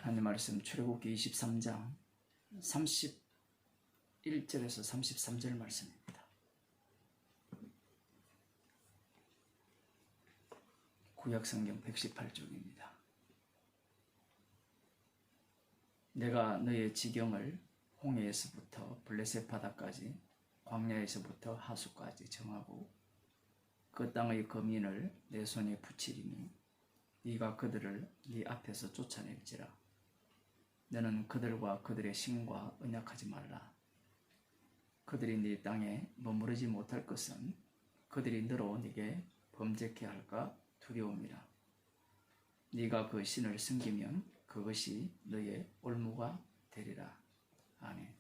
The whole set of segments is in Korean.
하나님 말씀 출애굽기 23장 31절에서 33절 말씀입니다. 구약성경 118쪽입니다. 내가 너의 지경을 홍해에서부터 블레셋 바다까지 광야에서부터 하수까지 정하고 그 땅의 거민을 내 손에 붙이리니 네가 그들을 네 앞에서 쫓아낼지라. 너는 그들과 그들의 신과 언약하지 말라. 그들이 네 땅에 머무르지 못할 것은 그들이 너로 네게 범죄케 할까 두려움이라. 네가 그 신을 섬기면 그것이 너의 올무가 되리라. 아멘.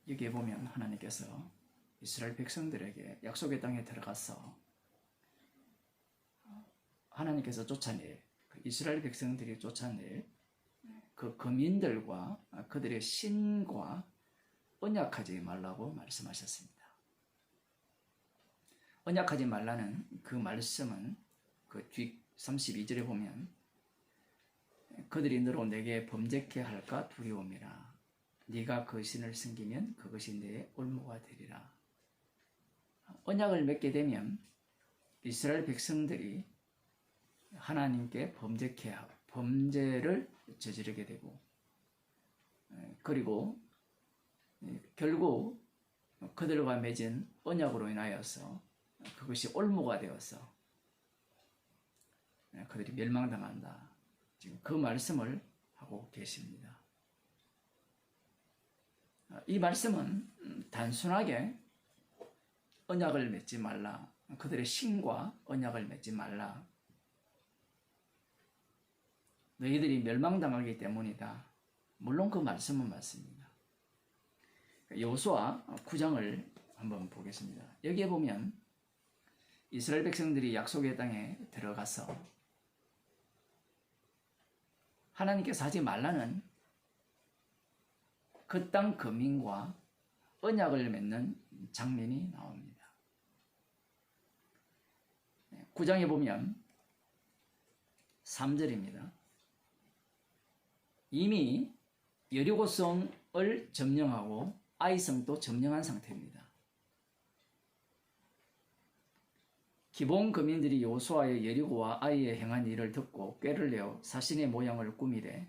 여기에 보면 하나님께서 이스라엘 백성들에게 약속의 땅에 들어가서 하나님께서 쫓아낼, 이스라엘 백성들이 쫓아낼 그 거민들과 그들의 신과 언약하지 말라고 말씀하셨습니다. 언약하지 말라는 그 말씀은 그 뒤 32절에 보면 그들이 너로 내게 범죄케 할까 두려움이라. 네가 그 신을 섬기면 그것이 내 올무가 되리라. 언약을 맺게 되면 이스라엘 백성들이 하나님께 범죄케 하고 범죄를 저지르게 되고, 그리고 결국 그들과 맺은 언약으로 인하여서 그것이 올무가 되어서 그들이 멸망당한다. 지금 그 말씀을 하고 계십니다. 이 말씀은 단순하게 언약을 맺지 말라, 그들의 신과 언약을 맺지 말라, 너희들이 멸망당하기 때문이다. 물론 그 말씀은 맞습니다. 여호수아 9장을 한번 보겠습니다. 여기에 보면 이스라엘 백성들이 약속의 땅에 들어가서 하나님께서 하지 말라는 그 땅 거민과 언약을 맺는 장면이 나옵니다. 9장에 보면 3절입니다. 이미 여리고성을 점령하고 아이성도 점령한 상태입니다. 기본 거민들이 여호수아의 여리고와 아이에 행한 일을 듣고 꾀를 내어 사신의 모양을 꾸미되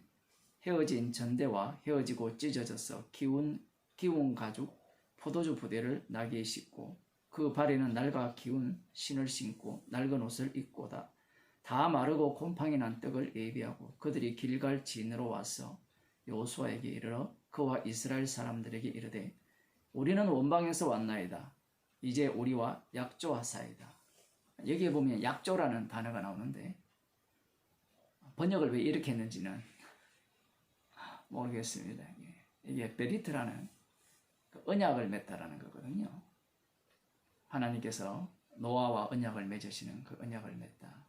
헤어진 전대와 헤어지고 찢어져서 기운 가죽 포도주 부대를 나귀에 싣고 그 발에는 낡아 기운 신을 신고 낡은 옷을 입고다 다 마르고 곰팡이 난 떡을 예비하고 그들이 길갈 진으로 와서 여호수아에게 이르러 그와 이스라엘 사람들에게 이르되 우리는 원방에서 왔나이다. 이제 우리와 약조하사이다. 여기에 보면 약조라는 단어가 나오는데 번역을 왜 이렇게 했는지는 모르겠습니다. 이게 베리트라는 언약을 맺다라는 거거든요. 하나님께서 노아와 언약을 맺으시는 그 언약을 맺다.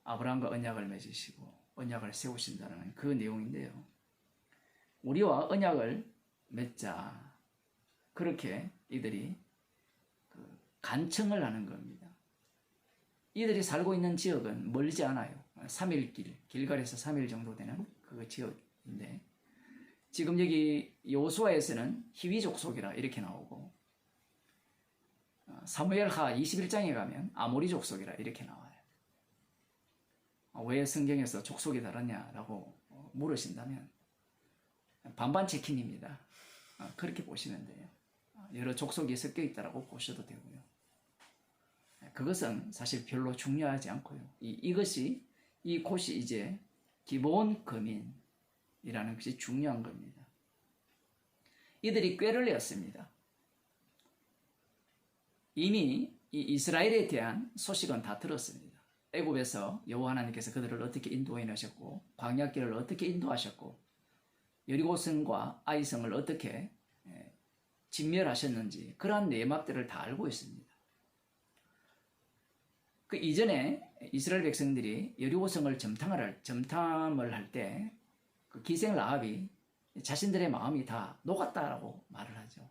아브라함과 언약을 맺으시고 언약을 세우신다는 그 내용인데요. 우리와 언약을 맺자. 그렇게 이들이 간청을 하는 겁니다. 이들이 살고 있는 지역은 멀지 않아요. 3일 길갈에서 3일 정도 되는 그 지역인데 지금 여기 여호수아에서는 히위 족속이라 이렇게 나오고 사무엘하 21장에 가면 아모리 족속이라 이렇게 나와요. 왜 성경에서 족속이 다르냐라고 물으신다면 반반 체킨입니다. 그렇게 보시면 돼요. 여러 족속이 섞여 있다라고 보셔도 되고요. 그것은 사실 별로 중요하지 않고요. 이 곳이 이제 기본 거민이라는 것이 중요한 겁니다. 이들이 꾀를 내었습니다. 이미 이 이스라엘에 대한 소식은 다 들었습니다. 애굽에서 여호와 하나님께서 그들을 어떻게 인도해 내셨고 광야길을 어떻게 인도하셨고 여리고성과 아이성을 어떻게 진멸하셨는지 그러한 내막들을 다 알고 있습니다. 그 이전에 이스라엘 백성들이 여리고성을 점탐을 할 때 그 기생 라합이 자신들의 마음이 다 녹았다라고 말을 하죠.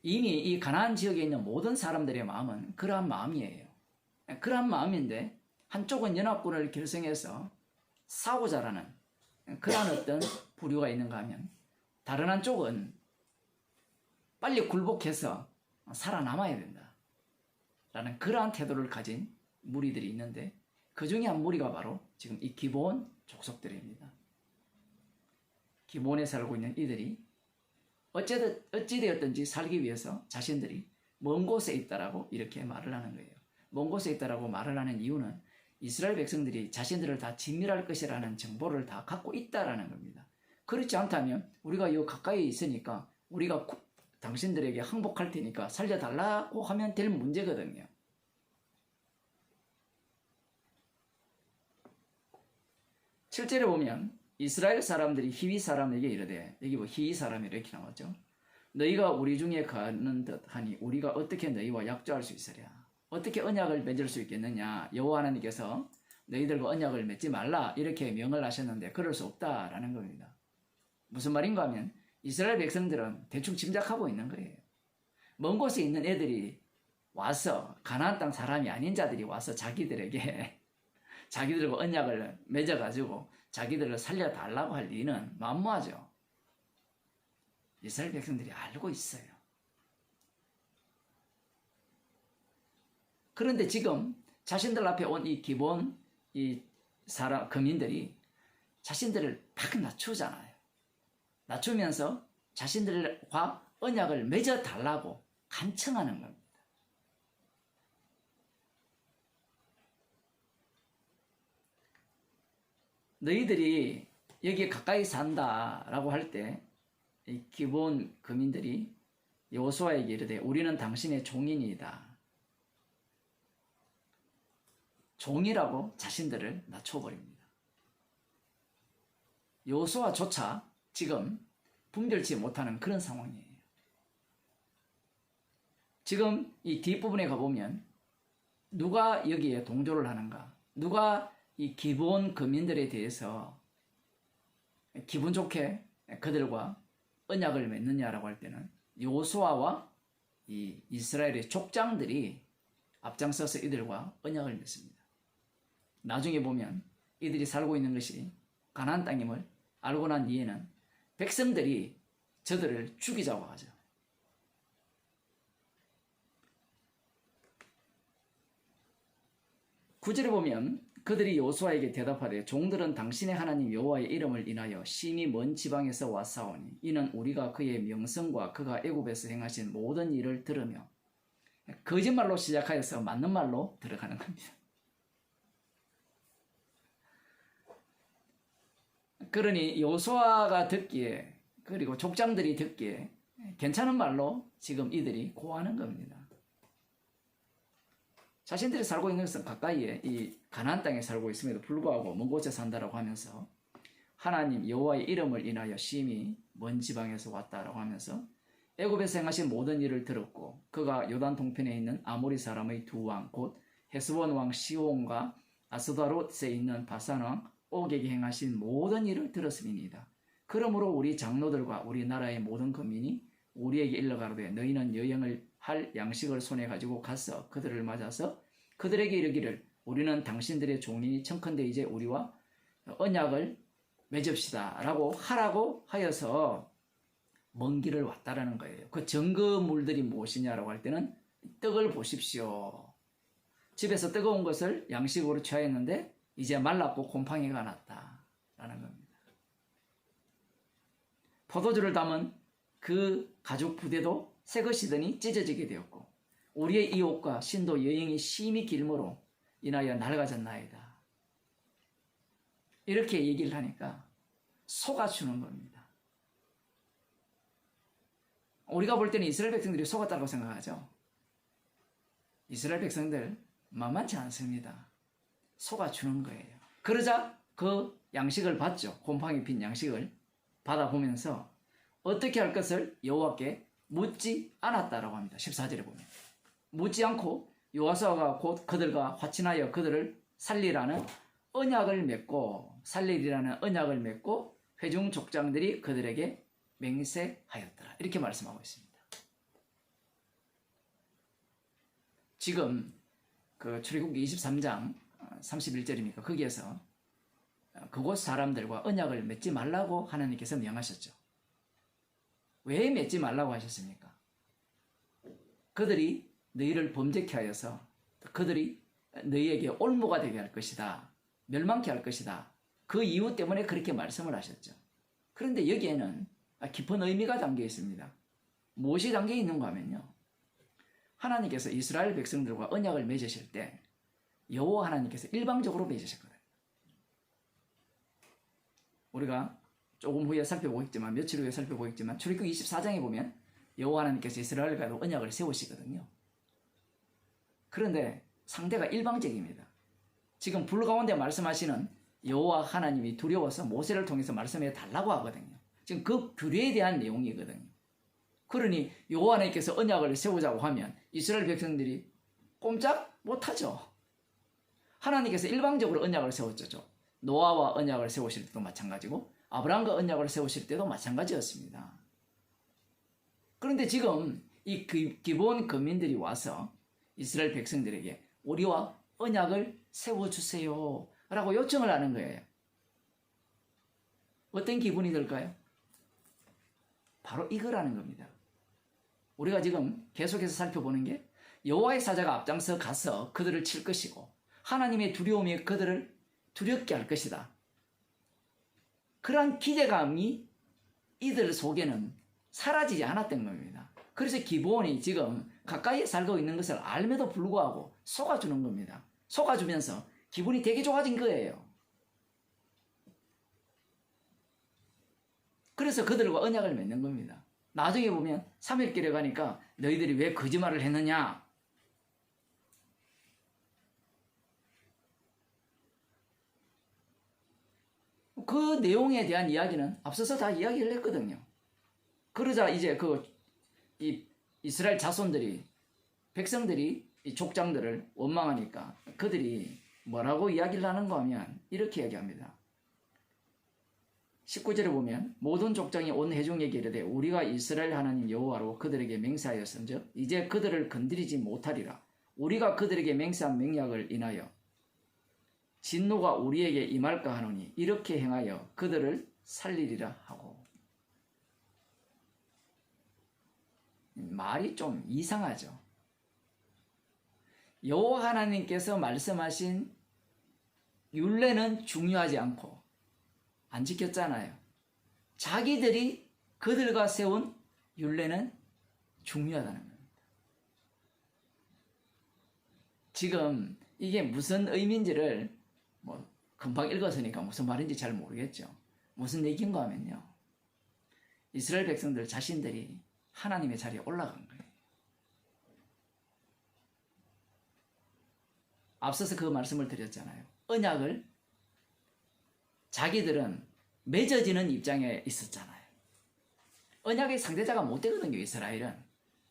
이미 이 가나안 지역에 있는 모든 사람들의 마음은 그러한 마음이에요. 그러한 마음인데 한쪽은 연합군을 결성해서 싸우자라는 그런 어떤 부류가 있는가 하면, 다른 한쪽은 빨리 굴복해서 살아남아야 된다 라는 그러한 태도를 가진 무리들이 있는데, 그 중에 한 무리가 바로 지금 이 기브온 족속들입니다. 기브온에 살고 있는 이들이 어찌되었든지 살기 위해서 자신들이 먼 곳에 있다라고 이렇게 말을 하는 거예요. 먼 곳에 있다라고 말을 하는 이유는 이스라엘 백성들이 자신들을 다 진멸할 것이라는 정보를 다 갖고 있다라는 겁니다. 그렇지 않다면 우리가 이 가까이 있으니까 우리가 당신들에게 항복할 테니까 살려달라고 하면 될 문제거든요. 실제로 보면 이스라엘 사람들이 히위 사람에게 이르되, 여기 뭐 히위 사람이 이렇게 나왔죠. 너희가 우리 중에 가는 듯하니 우리가 어떻게 너희와 약조할 수 있으랴. 어떻게 언약을 맺을 수 있겠느냐. 여호와 하나님께서 너희들과 언약을 맺지 말라 이렇게 명을 하셨는데 그럴 수 없다라는 겁니다. 무슨 말인가 하면 이스라엘 백성들은 대충 짐작하고 있는 거예요. 먼 곳에 있는 애들이 와서, 가나안 땅 사람이 아닌 자들이 와서 자기들에게 자기들과 언약을 맺어가지고 자기들을 살려달라고 할 리는 만무하죠. 이스라엘 백성들이 알고 있어요. 그런데 지금 자신들 앞에 온 이 기본 이 거민들이 자신들을 팍 낮추잖아요. 낮추면서 자신들과 언약을 맺어달라고 간청하는 겁니다. 너희들이 여기에 가까이 산다라고 할 때 이 기본 거민들이 여호수아에게 이르되 우리는 당신의 종인이다. 종이라고 자신들을 낮춰버립니다. 여호수아조차 지금 분별치 못하는 그런 상황이에요. 지금 이 뒷부분에 가보면 누가 여기에 동조를 하는가? 누가 이 기본 거민들에 대해서 기분 좋게 그들과 언약을 맺느냐라고 할 때는 여호수아와 이 이스라엘의 족장들이 앞장서서 이들과 언약을 맺습니다. 나중에 보면 이들이 살고 있는 것이 가나안 땅임을 알고 난 뒤에는 백성들이 저들을 죽이자고 하죠. 구절에 보면 그들이 여호수아에게 대답하되 종들은 당신의 하나님 여호와의 이름을 인하여 심히 먼 지방에서 왔사오니 이는 우리가 그의 명성과 그가 애굽에서 행하신 모든 일을 들으며, 거짓말로 시작하여서 맞는 말로 들어가는 겁니다. 그러니 여호수아가 듣기에, 그리고 족장들이 듣기에 괜찮은 말로 지금 이들이 고하는 겁니다. 자신들이 살고 있는 것은 가까이에 이 가나안 땅에 살고 있음에도 불구하고 먼 곳에 산다라고 하면서 하나님 여호와의 이름을 인하여 심히 먼 지방에서 왔다라고 하면서 애굽에서 행하신 모든 일을 들었고 그가 요단 동편에 있는 아모리 사람의 두 왕 곧 헤스본 왕 시온과 아스다롯에 있는 바산 왕 옥에게 행하신 모든 일을 들었음이니이다. 그러므로 우리 장로들과 우리 나라의 모든 거민이 우리에게 일러가로되 너희는 여행을 할 양식을 손에 가지고 가서 그들을 맞아서 그들에게 이르기를 우리는 당신들의 종이니 청컨대 이제 우리와 언약을 맺읍시다 라고 하라고 하여서 먼 길을 왔다라는 거예요. 그 증거물들이 무엇이냐라고 할 때는 떡을 보십시오. 집에서 뜨거운 것을 양식으로 취하였는데 이제 말랐고 곰팡이가 났다라는 겁니다. 포도주를 담은 그 가죽 부대도 새것이더니 찢어지게 되었고 우리의 이 옷과 신도 여행이 심히 길므로 인하여 낡아졌나이다. 이렇게 얘기를 하니까 속아주는 겁니다. 우리가 볼 때는 이스라엘 백성들이 속았다고 생각하죠. 이스라엘 백성들 만만치 않습니다. 속아주는 거예요. 그러자 그 양식을 받죠. 곰팡이 핀 양식을 받아보면서 어떻게 할 것을 여호와께 묻지 않았다라고 합니다. 14절에 보면 묻지 않고 여호수아가 곧 그들과 화친하여 그들을 살리라는 언약을 맺고 살리리라는 언약을 맺고 회중 족장들이 그들에게 맹세하였더라. 이렇게 말씀하고 있습니다. 지금 그 출애굽기 23장 31절입니까? 거기에서 그곳 사람들과 언약을 맺지 말라고 하나님께서 명하셨죠. 왜 맺지 말라고 하셨습니까? 그들이 너희를 범죄케 하여서 그들이 너희에게 올무가 되게 할 것이다. 멸망케 할 것이다. 그 이유 때문에 그렇게 말씀을 하셨죠. 그런데 여기에는 깊은 의미가 담겨 있습니다. 무엇이 담겨 있는가 하면요. 하나님께서 이스라엘 백성들과 언약을 맺으실 때 여호와 하나님께서 일방적으로 맺으셨거든요. 우리가 조금 후에 살펴보겠지만 며칠 후에 살펴보겠지만 출애굽기 24장에 보면 여호와 하나님께서 이스라엘과도 언약을 세우시거든요. 그런데 상대가 일방적입니다. 지금 불 가운데 말씀하시는 여호와 하나님이 두려워서 모세를 통해서 말씀해 달라고 하거든요. 지금 그 규례에 대한 내용이거든요. 그러니 여호와 하나님께서 언약을 세우자고 하면 이스라엘 백성들이 꼼짝 못하죠. 하나님께서 일방적으로 언약을 세웠죠. 노아와 언약을 세우실 때도 마찬가지고 아브라함과 언약을 세우실 때도 마찬가지였습니다. 그런데 지금 이 기본 거민들이 와서 이스라엘 백성들에게 우리와 언약을 세워주세요 라고 요청을 하는 거예요. 어떤 기분이 들까요? 바로 이거라는 겁니다. 우리가 지금 계속해서 살펴보는 게 여호와의 사자가 앞장서 가서 그들을 칠 것이고 하나님의 두려움이 그들을 두렵게 할 것이다. 그러한 기대감이 이들 속에는 사라지지 않았던 겁니다. 그래서 기본이 지금 가까이 살고 있는 것을 알면도 불구하고 속아주는 겁니다. 속아주면서 기분이 되게 좋아진 거예요. 그래서 그들과 언약을 맺는 겁니다. 나중에 보면 3일길에 가니까 너희들이 왜 거짓말을 했느냐? 그 내용에 대한 이야기는 앞서서 다 이야기를 했거든요. 그러자 이제 이 이스라엘 자손들이 백성들이 이 족장들을 원망하니까 그들이 뭐라고 이야기를 하는가 하면 이렇게 이야기합니다. 19절에 보면 모든 족장이 온 회중에게 이르되 우리가 이스라엘 하나님 여호와로 그들에게 맹세하였은즉 이제 그들을 건드리지 못하리라. 우리가 그들에게 맹세한 맹약을 인하여 진노가 우리에게 임할까 하노니 이렇게 행하여 그들을 살리리라 하고. 말이 좀 이상하죠. 여호와 하나님께서 말씀하신 율례는 중요하지 않고 안 지켰잖아요. 자기들이 그들과 세운 율례는 중요하다는 겁니다. 지금 이게 무슨 의미인지를 금방 읽었으니까 무슨 말인지 잘 모르겠죠. 무슨 얘기인가 하면요. 이스라엘 백성들 자신들이 하나님의 자리에 올라간 거예요. 앞서서 그 말씀을 드렸잖아요. 언약을 자기들은 맺어지는 입장에 있었잖아요. 언약의 상대자가 못 되거든요. 이스라엘은.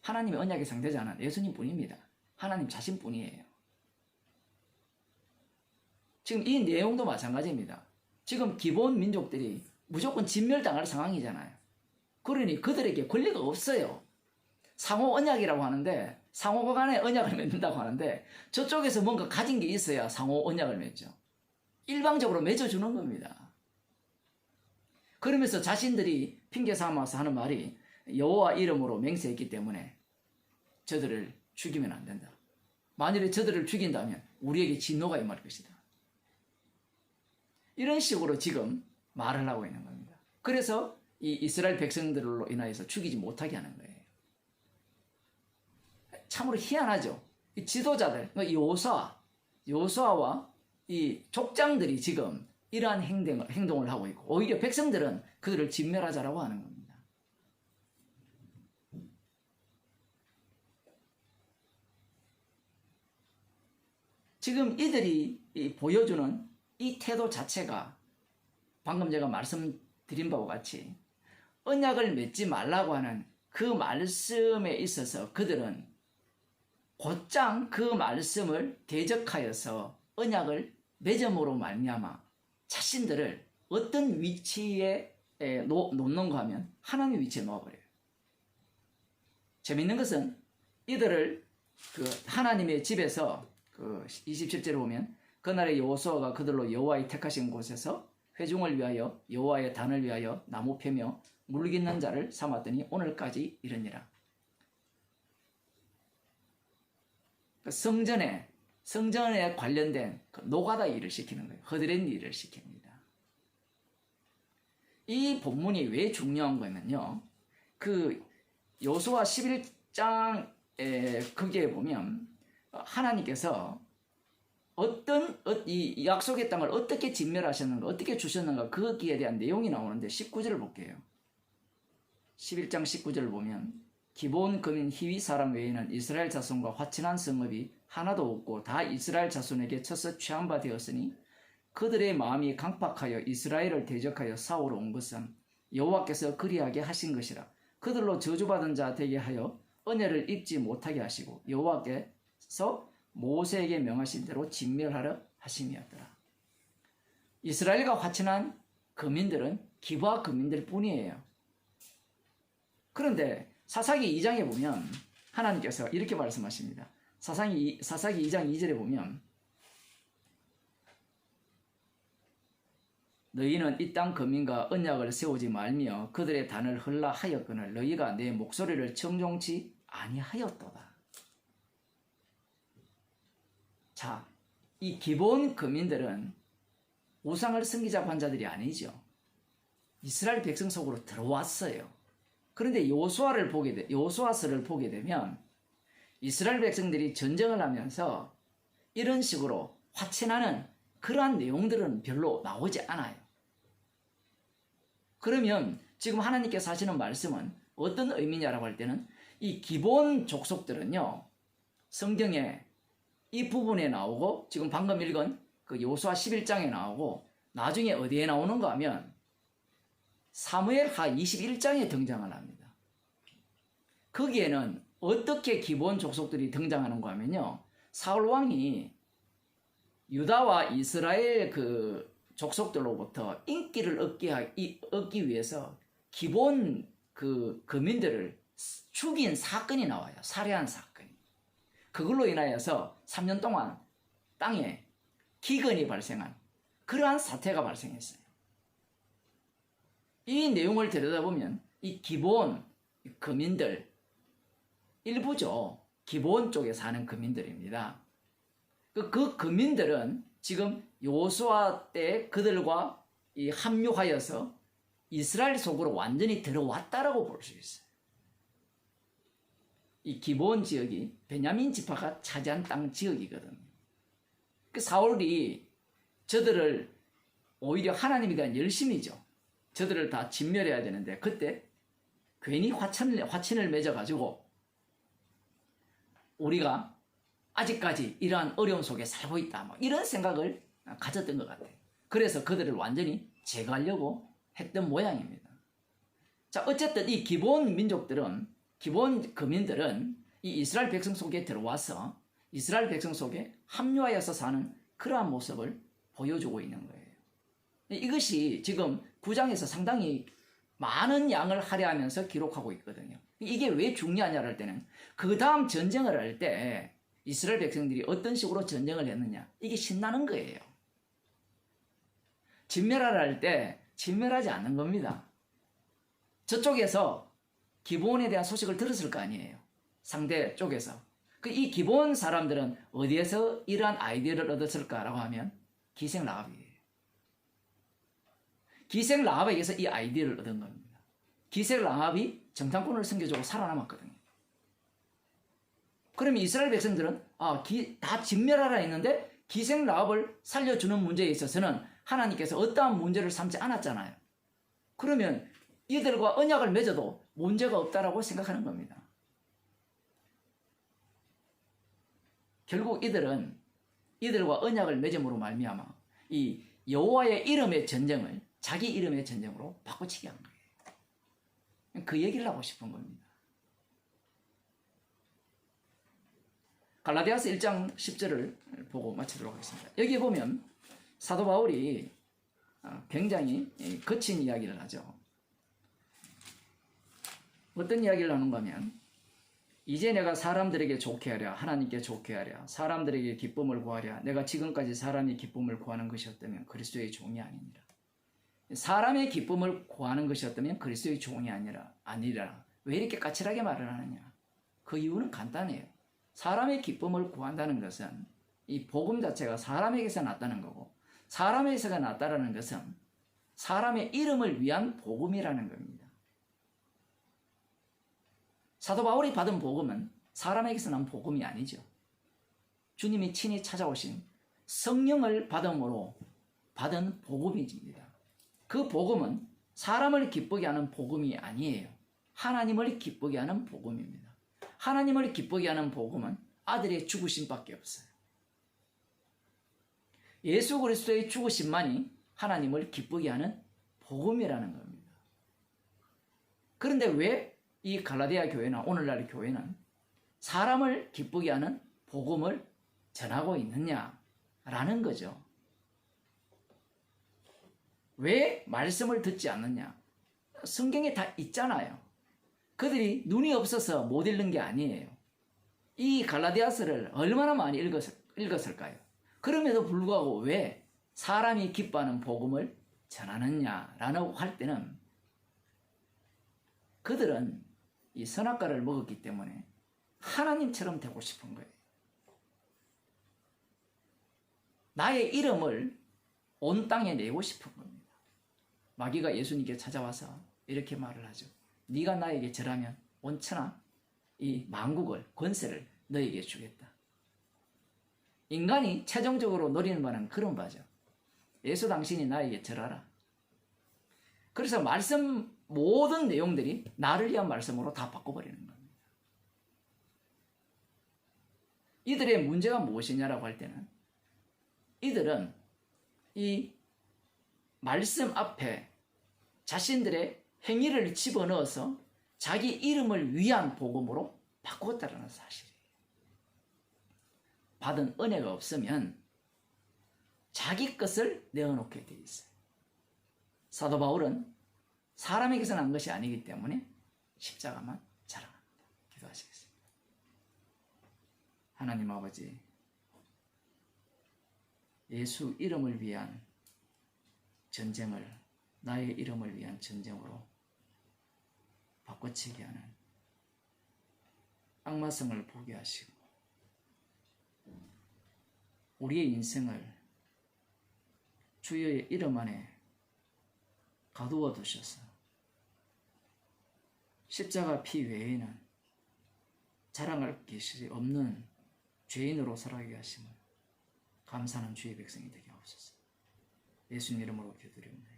하나님의 언약의 상대자는 예수님 뿐입니다. 하나님 자신뿐이에요. 지금 이 내용도 마찬가지입니다. 지금 기본 민족들이 무조건 진멸당할 상황이잖아요. 그러니 그들에게 권리가 없어요. 상호 언약이라고 하는데 상호 간에 언약을 맺는다고 하는데 저쪽에서 뭔가 가진 게 있어야 상호 언약을 맺죠. 일방적으로 맺어주는 겁니다. 그러면서 자신들이 핑계 삼아서 하는 말이 여호와 이름으로 맹세했기 때문에 저들을 죽이면 안 된다. 만일에 저들을 죽인다면 우리에게 진노가 임할 것이다. 이런 식으로 지금 말을 하고 있는 겁니다. 그래서 이 이스라엘 백성들로 인하여서 죽이지 못하게 하는 거예요. 참으로 희한하죠. 이 지도자들, 요수아와 이 족장들이 지금 이러한 행동을 하고 있고 오히려 백성들은 그들을 진멸하자라고 하는 겁니다. 지금 이들이 보여주는 이 태도 자체가 방금 제가 말씀드린 바와 같이 언약을 맺지 말라고 하는 그 말씀에 있어서 그들은 곧장 그 말씀을 대적하여서 언약을 맺음으로 말미암아 자신들을 어떤 위치에 놓는가 하면 하나님의 위치에 놓아버려요. 재밌는 것은 이들을 하나님의 집에서 27절에 보면 그날에 여호수아가 그들로 여호와의 택하신 곳에서 회중을 위하여 여호와의 단을 위하여 나무 패며 물깃는 자를 삼았더니 오늘까지 이르니라. 성전에 관련된 노가다 일을 시키는 거예요. 허드렛 일을 시킵니다. 이 본문이 왜 중요한 거냐면요. 그 여호수아 11장에 거기에 보면 하나님께서 이 약속의 땅을 어떻게 진멸하셨는가, 어떻게 주셨는가 거기에 대한 내용이 나오는데 19절을 볼게요. 11장 19절을 보면 기본 거민 히위 사람 외에는 이스라엘 자손과 화친한 성읍이 하나도 없고 다 이스라엘 자손에게 쳐서 취한 바 되었으니 그들의 마음이 강팍하여 이스라엘을 대적하여 싸우러 온 것은 여호와께서 그리하게 하신 것이라. 그들로 저주받은 자 되게 하여 은혜를 입지 못하게 하시고 여호와께서 모세에게 명하신 대로 진멸하려 하심이었더라. 이스라엘과 화친한 거민들은 기브아 거민들 뿐이에요. 그런데 사사기 2장에 보면 하나님께서 이렇게 말씀하십니다. 사사기 2장 2절에 보면 너희는 이 땅 거민과 언약을 세우지 말며 그들의 단을 헐라 하였거늘 너희가 내 목소리를 청종치 아니하였도다. 자, 이 기본 거민들은 우상을 섬기자고 한 자들이 아니죠. 이스라엘 백성 속으로 들어왔어요. 그런데 여호수아서를 보게 되면 이스라엘 백성들이 전쟁을 하면서 이런 식으로 화친하는 그러한 내용들은 별로 나오지 않아요. 그러면 지금 하나님께서 하시는 말씀은 어떤 의미냐라고 할 때는 이 기본 족속들은요, 성경에 이 부분에 나오고 지금 방금 읽은 그 여호수아 11장에 나오고 나중에 어디에 나오는가 하면 사무엘하 21장에 등장을 합니다. 거기에는 어떻게 기본 족속들이 등장하는가 하면요, 사울 왕이 유다와 이스라엘 그 족속들로부터 인기를 얻기 위해서 기본 그 거민들을 죽인 사건이 나와요. 살해한 사건이. 그걸로 인하여서 3년 동안 땅에 기근이 발생한 그러한 사태가 발생했어요. 이 내용을 들여다보면 이 기본 거민들 일부죠. 기본 쪽에 사는 거민들입니다. 그 거민들은 지금 여호수아 때 그들과 합류하여서 이스라엘 속으로 완전히 들어왔다라고 볼 수 있어요. 이 기본 지역이 베냐민 지파가 차지한 땅 지역이거든요. 그 사울이 저들을 오히려 하나님에 대한 열심이죠. 저들을 다 진멸해야 되는데 그때 괜히 화친을 맺어가지고 우리가 아직까지 이러한 어려움 속에 살고 있다, 뭐 이런 생각을 가졌던 것 같아요. 그래서 그들을 완전히 제거하려고 했던 모양입니다. 자, 어쨌든 이 기본 거민들은 이 이스라엘 백성 속에 들어와서 이스라엘 백성 속에 합류하여서 사는 그러한 모습을 보여주고 있는 거예요. 이것이 지금 9장에서 상당히 많은 양을 할애하면서 기록하고 있거든요. 이게 왜 중요하냐를 할 때는 그 다음 전쟁을 할 때 이스라엘 백성들이 어떤 식으로 전쟁을 했느냐, 이게 신나는 거예요. 진멸하라 할 때 진멸하지 않는 겁니다. 저쪽에서 기본에 대한 소식을 들었을 거 아니에요. 상대 쪽에서. 이 기본 사람들은 어디에서 이러한 아이디어를 얻었을까라고 하면 기생 라합이에요. 기생 라합에게서 이 아이디어를 얻은 겁니다. 기생 라합이 정탐꾼을 섬겨주고 살아남았거든요. 그러면 이스라엘 백성들은 다 진멸하라 했는데 기생 라합을 살려주는 문제에 있어서는 하나님께서 어떠한 문제를 삼지 않았잖아요. 그러면 이들과 언약을 맺어도 문제가 없다라고 생각하는 겁니다. 결국 이들과 언약을 맺음으로 말미암아 이 여호와의 이름의 전쟁을 자기 이름의 전쟁으로 바꾸치게 한 거예요. 그 얘기를 하고 싶은 겁니다. 갈라디아서 1장 10절을 보고 마치도록 하겠습니다. 여기 보면 사도 바울이 굉장히 거친 이야기를 하죠. 어떤 이야기를 하는가 하면 이제 내가 사람들에게 좋게 하랴, 하나님께 좋게 하랴, 사람들에게 기쁨을 구하랴. 내가 지금까지 사람이 기쁨을 구하는 것이었다면 그리스도의 종이 아니니라. 사람의 기쁨을 구하는 것이었다면 그리스도의 종이 아니라. 왜 이렇게 까칠하게 말을 하느냐? 그 이유는 간단해요. 사람의 기쁨을 구한다는 것은 이 복음 자체가 사람에게서 났다는 거고, 사람에게서 났다는 것은 사람의 이름을 위한 복음이라는 겁니다. 사도 바울이 받은 복음은 사람에게서 난 복음이 아니죠. 주님이 친히 찾아오신 성령을 받음으로 받은 복음입니다. 그 복음은 사람을 기쁘게 하는 복음이 아니에요. 하나님을 기쁘게 하는 복음입니다. 하나님을 기쁘게 하는 복음은 아들의 죽으심밖에 없어요. 예수 그리스도의 죽으심만이 하나님을 기쁘게 하는 복음이라는 겁니다. 그런데 왜 이 갈라디아 교회나 오늘날 교회는 사람을 기쁘게 하는 복음을 전하고 있느냐라는 거죠. 왜 말씀을 듣지 않느냐? 성경에 다 있잖아요. 그들이 눈이 없어서 못 읽는 게 아니에요. 이 갈라디아서를 얼마나 많이 읽었을까요? 그럼에도 불구하고 왜 사람이 기뻐하는 복음을 전하느냐라고 할 때는 그들은 이 선악과를 먹었기 때문에 하나님처럼 되고 싶은 거예요. 나의 이름을 온 땅에 내고 싶은 겁니다. 마귀가 예수님께 찾아와서 이렇게 말을 하죠. 네가 나에게 절하면 온 천하 이 만국을 권세를 너에게 주겠다. 인간이 최종적으로 노리는 바는 그런 바죠. 예수 당신이 나에게 절하라. 그래서 말씀 모든 내용들이 나를 위한 말씀으로 다 바꿔버리는 겁니다. 이들의 문제가 무엇이냐라고 할 때는 이들은 이 말씀 앞에 자신들의 행위를 집어넣어서 자기 이름을 위한 복음으로 바꾸었다는 사실이에요. 받은 은혜가 없으면 자기 것을 내어놓게 돼 있어요. 사도 바울은 사람에게서 난 것이 아니기 때문에 십자가만 자랑합니다. 기도하시겠습니다. 하나님 아버지, 예수 이름을 위한 전쟁을 나의 이름을 위한 전쟁으로 바꿔치기 하는 악마성을 보게 하시고 우리의 인생을 주의 이름 안에 가두어 두셔서 십자가 피 외에는 자랑할 것이 없는 죄인으로 살아가게 하심을 감사하는 주의 백성이 되게 하옵소서. 예수님 이름으로 기도드립니다.